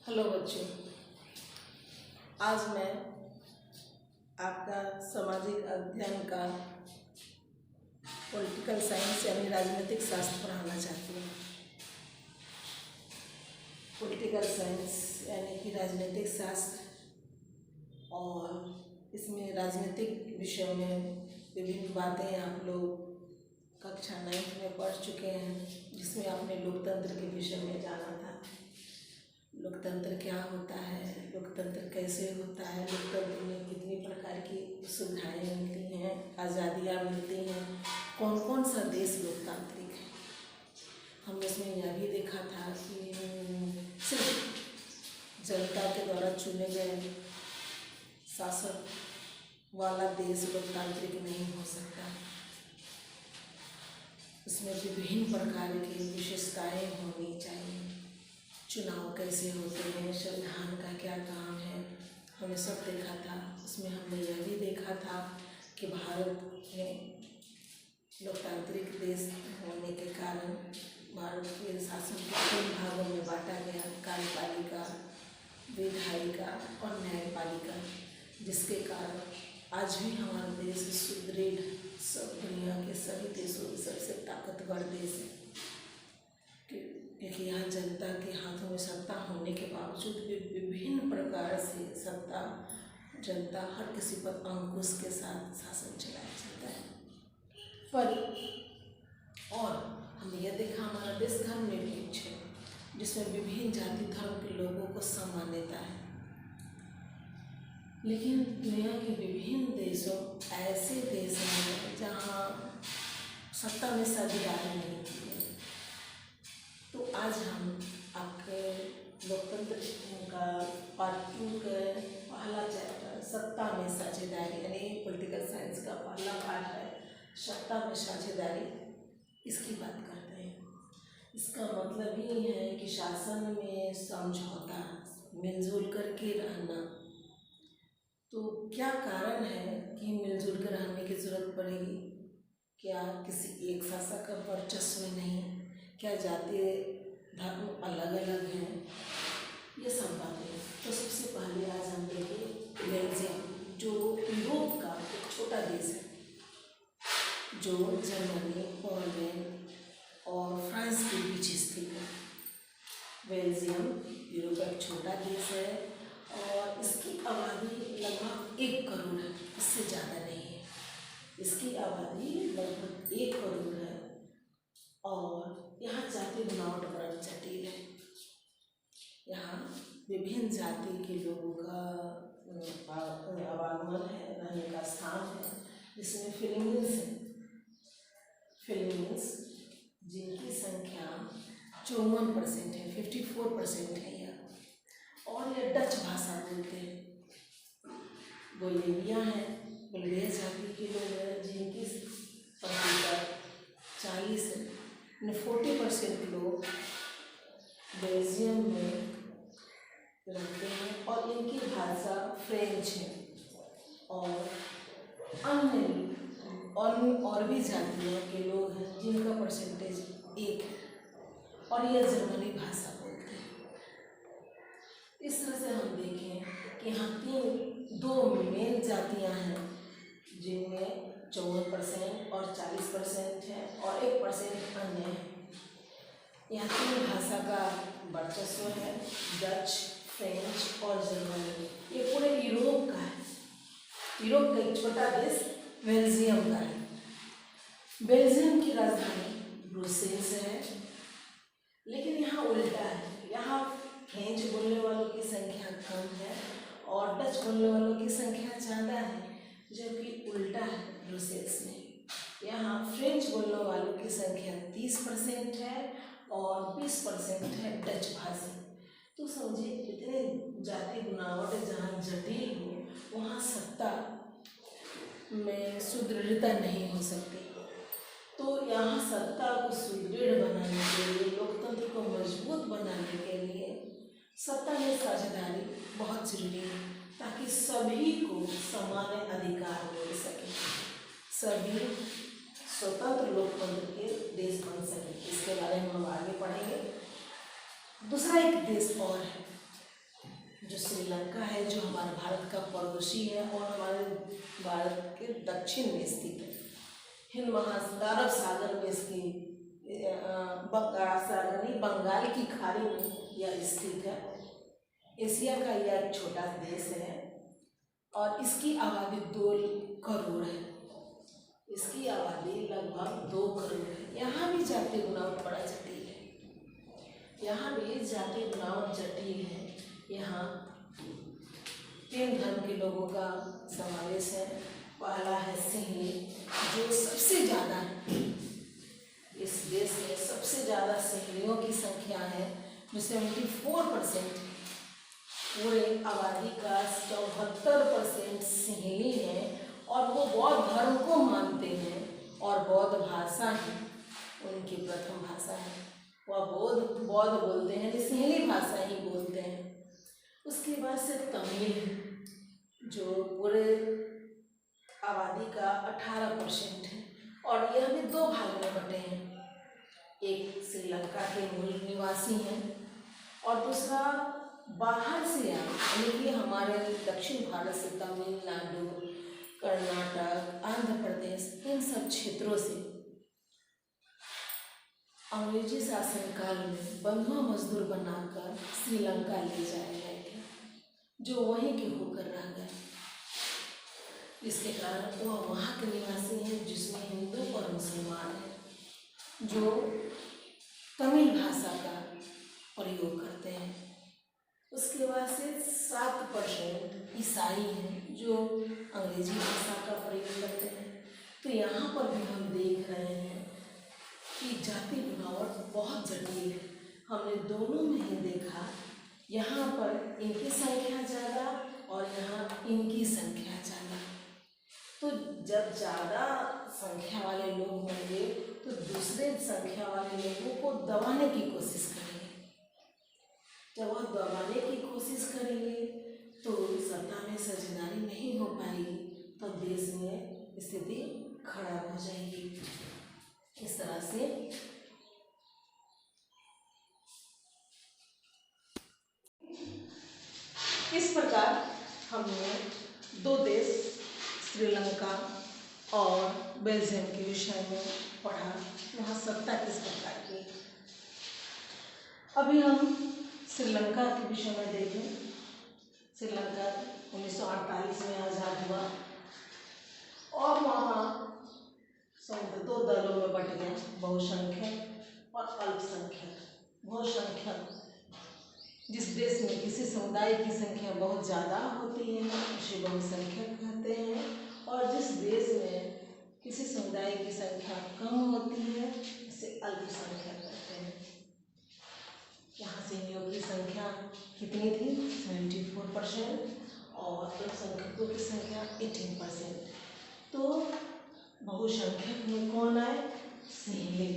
Hello बच्चों, आज मैं आपका सामाजिक अध्ययन का पॉलिटिकल साइंस यानी राजनीतिक शास्त्र पढ़ाना चाहती हूँ। पॉलिटिकल साइंस यानी कि राजनीतिक शास्त्र, और इसमें राजनीतिक विषयों में विभिन्न बातें आप लोग कक्षा 9 में पढ़ चुके हैं, जिसमें आपने लोकतंत्र के विषय में जाना था। लोकतंत्र क्या होता है, लोकतंत्र कैसे होता है, लोकतंत्र में कितनी प्रकार की सुविधाएं मिलती हैं, आज़ादियाँ मिलती हैं, कौन कौन सा देश लोकतांत्रिक है। हमने इसमें यह भी देखा था कि सिर्फ जनता के द्वारा चुने गए शासक वाला देश लोकतांत्रिक नहीं हो सकता। इसमें विभिन्न प्रकार की विशेषताएं होनी चाहिए। चुनाव कैसे होते हैं, संविधान का क्या काम है, हमने सब देखा था। उसमें हमने यह भी देखा था कि भारत में लोकतांत्रिक देश होने के कारण भारत के शासन को 3 भागों में बांटा गया, कार्यपालिका, विधायिका और न्यायपालिका, जिसके कारण आज भी हमारा देश सुदृढ़, सब दुनिया के सभी देशों में सबसे ताकतवर देश है। क्योंकि यहाँ जनता के हाथों में सत्ता होने के बावजूद भी विभिन्न प्रकार से सत्ता जनता हर किसी पर अंकुश के साथ शासन चलाया जाता है। पर और हमने यह देखा हमारा देश धर्मनिरपेक्ष है, जिसमें विभिन्न जाति धर्म के लोगों को सम्मान्यता है। लेकिन दुनिया के विभिन्न देशों ऐसे देश हैं जहाँ सत्ता में साझेदारी नहीं की है। तो आज हम आपके लोकतंत्र का पार्ट 2 के पहला चैप्टर सत्ता में साझेदारी यानी पॉलिटिकल साइंस का पहला पार्ट है सत्ता में साझेदारी, इसकी बात करते हैं। इसका मतलब ही है कि शासन में समझौता, मिलजुल कर के रहना। तो क्या कारण है कि मिलजुल कर रहने की जरूरत पड़ेगी? क्या किसी एक शासक का वर्चस्व नहीं? क्या जातीय धर्म अलग अलग हैं? ये सब बातें। तो सबसे पहले आज हम देखें बेल्जियम, जो यूरोप का एक छोटा देश है, जो जर्मनी, पोलैंड और फ्रांस के बीच स्थित है। बेल्जियम यूरोप का एक छोटा देश है और इसकी आबादी लगभग 1 करोड़ है, इससे ज़्यादा नहीं है। इसकी आबादी लगभग 1 करोड़ है और यहाँ जाति बनावट बड़ा जटिल है। यहाँ विभिन्न जाति के लोगों का आवागमन है, रहने का स्थान है, जिसमें फिलिपींस है। फिलिपींस जिनकी संख्या 54% है, 54% है यह, और यह डच भाषा बोलते हैं। बोलिविया है, बोलिविया जाति के लोग हैं जिनकी प्रतिशत 40 है। 40% लोग बेल्जियम में रहते हैं और इनकी भाषा फ्रेंच है। और अन्य और भी जातियों के लोग हैं जिनका परसेंटेज 1 है और यह जर्मनी भाषा बोलते हैं। इस तरह से हम देखें कि यहाँ 2 मेन जातियाँ हैं, जिनमें 54% और 40% है और 1% अन्य है। यहाँ 3 भाषा का वर्चस्व है, डच, फ्रेंच और जर्मनी। ये पूरे यूरोप का है। यूरोप का एक छोटा देश बेल्जियम का है। बेल्जियम की राजधानी ब्रुसेल्स है। लेकिन यहाँ उल्टा है, यहाँ फ्रेंच बोलने वालों की संख्या कम है और डच बोलने वालों की संख्या ज़्यादा है, जबकि उल्टा है ब्रुसेल्स में। यहाँ फ्रेंच बोलने वालों की संख्या 30% है और 20% है डच भाषी। तो समझिए इतने जाति बनावट जहाँ जटिल हो, वहाँ सत्ता में सुदृढ़ता नहीं हो सकती। तो यहाँ सत्ता को सुदृढ़ बनाने के लिए, लोकतंत्र को मजबूत बनाने के लिए सत्ता में साझेदारी बहुत जरूरी है, ताकि सभी को समान अधिकार मिल सके, सभी स्वतंत्र लोकतंत्र के देश बन सके। इसके बारे में हम आगे पढ़ेंगे। दूसरा एक देश और है जो श्रीलंका है, जो हमारे भारत का पड़ोसी है और हमारे भारत के दक्षिण में स्थित है, हिंद महासागर, अरब सागर में इसकी बंगाल की खाड़ी में यह स्थित है। एशिया का यह एक छोटा देश है और इसकी आबादी 2 करोड़ है। इसकी आबादी लगभग 2 करोड़ है। यहाँ भी जातीय बनावट बड़ा जटिल है। यहाँ भी जातीय बनावट जटिल है। यहाँ 3 धर्म के लोगों का समावेश है। पहला है सिंहली, जो सबसे ज़्यादा है। इस देश में सबसे ज़्यादा सिंहलियों की संख्या है, जो 74% पूरे आबादी का 74% सिंहली है और वो बौद्ध धर्म को मानते हैं और बौद्ध भाषा ही उनकी प्रथम भाषा है। वह बौद्ध बोलते हैं, सिंहली भाषा ही बोलते हैं। उसके बाद से तमिल, जो पूरे आबादी का 18% है और यह भी 2 भाग में बटे हैं। एक श्रीलंका के मूल निवासी हैं और दूसरा बाहर से आए, यानी कि हमारे दक्षिण भारत से तमिलनाडु, कर्नाटक, आंध्र प्रदेश, इन सब क्षेत्रों से अंग्रेजी शासनकाल में बंधुआ मजदूर बनाकर श्रीलंका ले जाए गए थे, जो वहीं के होकर रह गए। इसके कारण वह वहाँ के निवासी हैं, जिसमें हिंदू और मुसलमान हैं, जो तमिल भाषा का प्रयोग करते हैं। उसके बाद से 7% ईसाई हैं, जो अंग्रेजी भाषा का प्रयोग करते हैं। तो यहाँ पर भी हम देख रहे हैं कि जाति बनावट बहुत जटिल है। हमने दोनों में ही देखा, यहाँ पर इनकी संख्या ज़्यादा और यहाँ इनकी संख्या ज़्यादा। तो जब ज़्यादा संख्या वाले लोग होंगे तो दूसरे संख्या वाले लोगों को दबाने की कोशिश करेंगे। जब वह दबाने की कोशिश करेंगे तो सत्ता में साझेदारी नहीं हो पाएगी, तो देश में स्थिति खराब हो जाएगी। इस तरह से इस प्रकार हमने 2 देश श्रीलंका और बेल्जियम के विषय में पढ़ा। वहाँ सत्ता किस प्रकार की। अभी हम श्रीलंका के विषय में देखें। श्रीलंका 1948 में आज़ाद हुआ और वहाँ 2 दलों में बट गया, बहुसंख्यक और अल्पसंख्यक। बहुसंख्यक जिस देश में किसी समुदाय की संख्या बहुत ज़्यादा होती है उसे बहुसंख्यक कहते हैं, और जिस देश में किसी समुदाय की संख्या कम होती है उसे अल्पसंख्यक कहते हैं। यहाँ सिंहलियों की संख्या कितनी थी? 74% और अल्पसंख्यकों की संख्या 18%। तो बहुसंख्यक में कौन आए? सिंहली।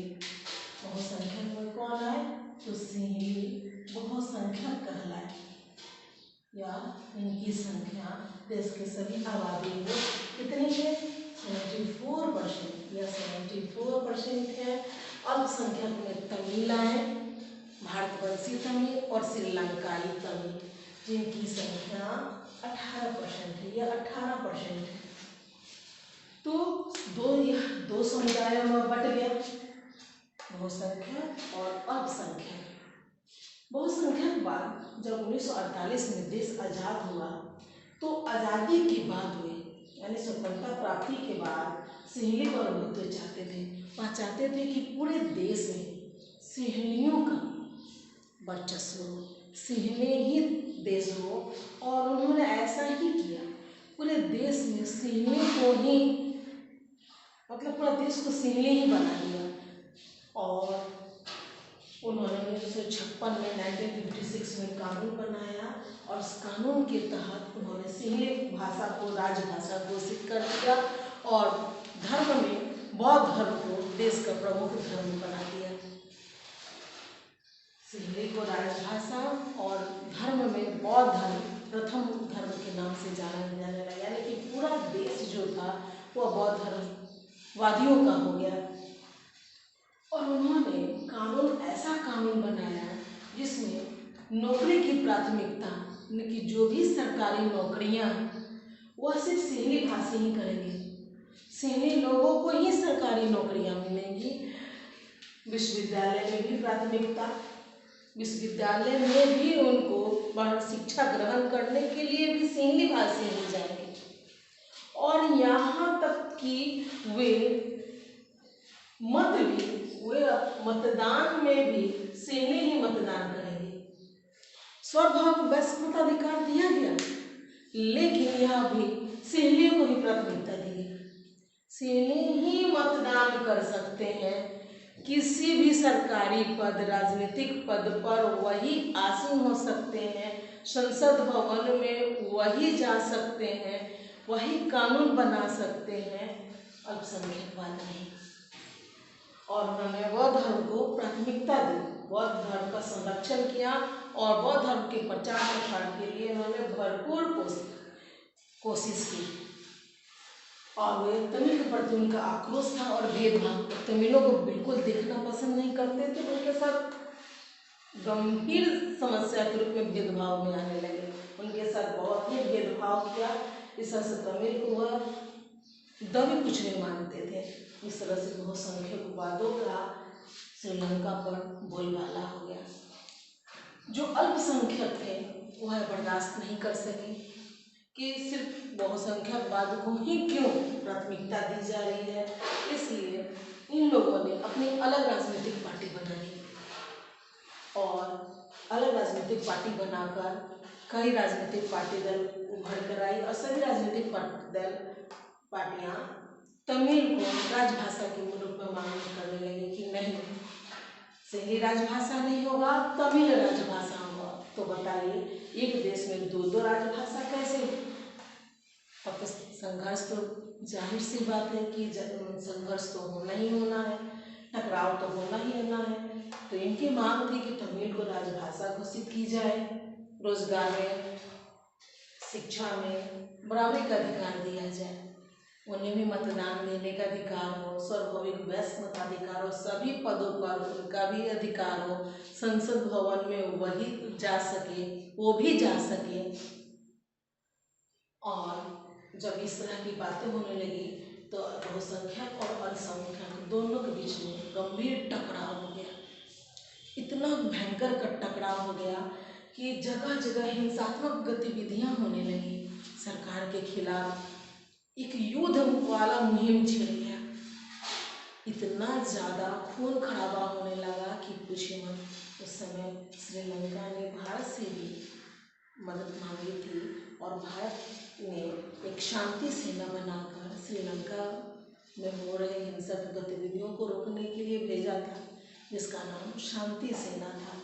बहुसंख्यक में कौन आए? तो सिंहली बहुसंख्यक कहलाए, या इनकी संख्या देश के सभी आबादी में कितनी है? 74% या 74% है। अल्पसंख्यक में तमिल आए, भारतवर्षीय तमिल और श्रीलंकाई तमिल, जिनकी संख्या 18% है या 18% है। तो यह दो समुदायों में बट गया, बहुसंख्यक और अल्पसंख्यक। बहुसंख्यक बाद जब 1948 में देश आज़ाद हुआ तो आज़ादी के बाद हुए, यानी स्वतंत्रता प्राप्ति के बाद सिंहली प्रभुत्व चाहते थे। वह चाहते थे कि पूरे देश में सिंहलियों का वर्चस्व हो, सिंहले ही देश हो, और उन्होंने ऐसा ही किया। पूरे देश में सिंहले को ही, मतलब पूरा देश को सिंहले ही बना दिया। और उन्होंने 1956 में 1956 में कानून बनाया और उस कानून के तहत उन्होंने सिंहली भाषा को राजभाषा घोषित कर दिया और धर्म में बौद्ध धर्म को देश का प्रमुख धर्म बना दिया। सिंहली को राजभाषा और धर्म में बौद्ध धर्म प्रथम धर्म के नाम से जाना जाने लगा, यानी कि पूरा देश जो था वह बौद्ध धर्मवादियों का हो गया। और उन्होंने ऐसा कानून बनाया जिसमें नौकरी की प्राथमिकता कि जो भी सरकारी नौकरियां वह सिर्फ सिंहली भाषी ही करेंगे, सिंहली लोगों को ही सरकारी नौकरियां मिलेंगी। विश्वविद्यालय में भी प्राथमिकता, विश्वविद्यालय में भी उनको बाहर शिक्षा ग्रहण करने के लिए भी सिंहली भाषी ही जाएंगे, और यहाँ तक कि वे मतदान में भी सिंहली ही मतदान करेंगे। स्वभाव वैश्य मताधिकार दिया गया, लेकिन यहाँ भी सिंहलियों को ही प्राथमिकता दी गई। सिंहली ही मतदान कर सकते हैं, किसी भी सरकारी पद, राजनीतिक पद पर वही आसीन हो सकते हैं, संसद भवन में वही जा सकते हैं, वही कानून बना सकते हैं, अल्पसंख्यकवाद नहीं। और उन्होंने बौद्ध धर्म को प्राथमिकता दी, बौद्ध धर्म का संरक्षण किया और बौद्ध धर्म के प्रचार प्रसार के लिए उन्होंने भरपूर कोशिश की। और वे तमिल के प्रति उनका आक्रोश था और भेदभाव, तमिलों को बिल्कुल देखना पसंद नहीं करते थे, उनके साथ गंभीर समस्या के रूप में भेदभाव में आने लगे, उनके साथ बहुत ही भेदभाव किया। इस तरह से तमिल को वह दबे कुछ नहीं मानते थे। इस तरह से बहुसंख्यकवादों का श्रीलंका पर बोलबाला हो गया। जो अल्पसंख्यक थे वह बर्दाश्त नहीं कर सके कि सिर्फ बहुसंख्यकवाद को ही क्यों प्राथमिकता दी जा रही है, इसलिए इन लोगों ने अपनी अलग राजनीतिक पार्टी बनाई और अलग राजनीतिक पार्टी बनाकर कई राजनीतिक पार्टी दल उभर कर आई और सभी राजनीतिक पार्टियां तमिल को राजभाषा के रूप में मांग करने लगी कि नहीं, सिंहली राजभाषा नहीं होगा, तमिल राजभाषा होगा। तो बताइए, एक देश में दो राजभाषा कैसे? अब तो संघर्ष तो जाहिर सी बात है कि संघर्ष तो होना ही होना है, टकराव तो होना ही होना है। तो इनकी मांग थी कि तमिल को राजभाषा घोषित की जाए, रोजगार में, शिक्षा में बराबरी का अधिकार दिया जाए, उन्हें भी मतदान देने का अधिकार हो, सार्वभौमिक वैश्य मताधिकार हो, सभी पदों पर उनका भी अधिकार हो, संसद भवन में वही जा सके, वो भी जा सके। और जब इस तरह की बातें होने लगी तो बहुसंख्यक और अल्पसंख्यक दोनों के बीच में गंभीर टकराव हो गया। इतना भयंकर का टकराव हो गया कि जगह जगह हिंसात्मक गतिविधियां होने लगी, सरकार के खिलाफ एक युद्ध वाला मुहिम छिड़ गया। इतना ज़्यादा खून खराबा होने लगा कि पूछिए मत। उस समय श्रीलंका ने भारत से भी मदद मांगी थी और भारत ने एक शांति सेना बनाकर श्रीलंका में हो रही हिंसक गतिविधियों को रोकने के लिए भेजा था, जिसका नाम शांति सेना था।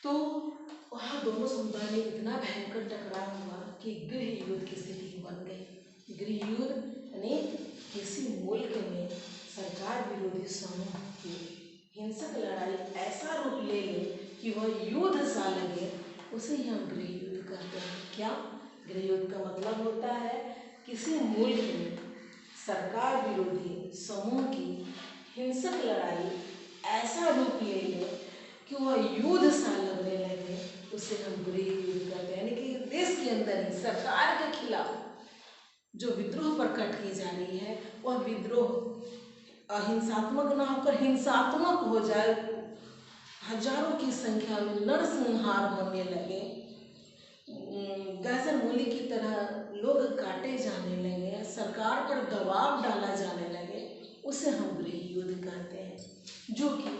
तो वहाँ दोनों समुदाय में इतना भयंकर टकराव हुआ कि गृह युद्ध की स्थिति बन गई। गृह युद्ध यानी किसी मुल्क में सरकार विरोधी समूह की हिंसक लड़ाई ऐसा रूप ले ले कि वह युद्ध सा लगे, उसे ही हम गृह युद्ध कहते हैं। क्या? गृह युद्ध का मतलब होता है किसी मुल्क में सरकार विरोधी समूह की हिंसक लड़ाई ऐसा रूप ले ले कि वह युद्ध सा लगने लगे, उसे हम गृह युद्ध कहते हैं। यानी कि देश के अंदर ही सरकार के खिलाफ जो विद्रोह प्रकट की जा रही है, वह विद्रोह अहिंसात्मक न होकर हिंसात्मक हो जाए, हजारों की संख्या में नरसंहार होने लगे, गाजर मूली की तरह लोग काटे जाने लगे, सरकार पर दबाव डाला जाने लगे, उसे हम गृह युद्ध कहते हैं, जो कि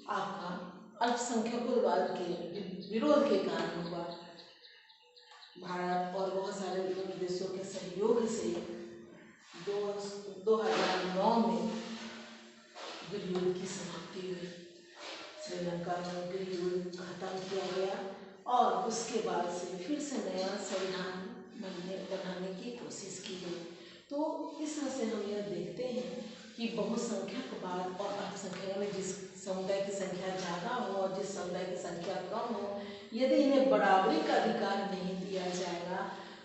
आपका अल्पसंख्यकवाद के विरोध के कारण हुआ। भारत और बहुत सारे देशों के सहयोग से 2009 में गृह युद्ध की समाप्ति हुई। श्रीलंका में गृह युद्ध खत्म किया गया और उसके बाद से फिर से नया संविधान बनाने की कोशिश की गई। तो इस तरह से हम यह देखते हैं कि बहुसंख्यकवाद और अल्पसंख्यक में जिस समुदाय की संख्या ज़्यादा हो और जिस समुदाय की संख्या कम हो, यदि इन्हें बराबरी का अधिकार नहीं दिया जाएगा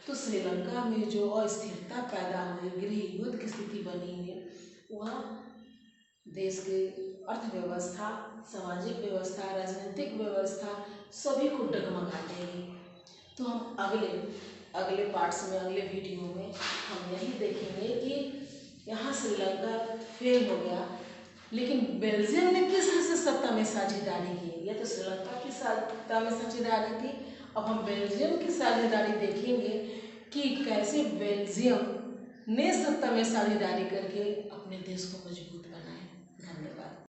तो श्रीलंका में जो अस्थिरता पैदा हुई, गृह युद्ध की स्थिति बनी है, वह देश के अर्थव्यवस्था, सामाजिक व्यवस्था, राजनीतिक व्यवस्था सभी को डगमगा देगी। तो हम अगले पार्ट्स में, अगले वीडियो में हम यही देखेंगे कि यहाँ श्रीलंका फेल हो गया, लेकिन बेल्जियम ने किस सत्ता में साझेदारी की। यह तो श्रीलंका की सत्ता में साझेदारी थी। अब हम बेल्जियम की साझेदारी देखेंगे कि कैसे बेल्जियम ने सत्ता में साझेदारी करके अपने देश को मजबूत बनाए। धन्यवाद।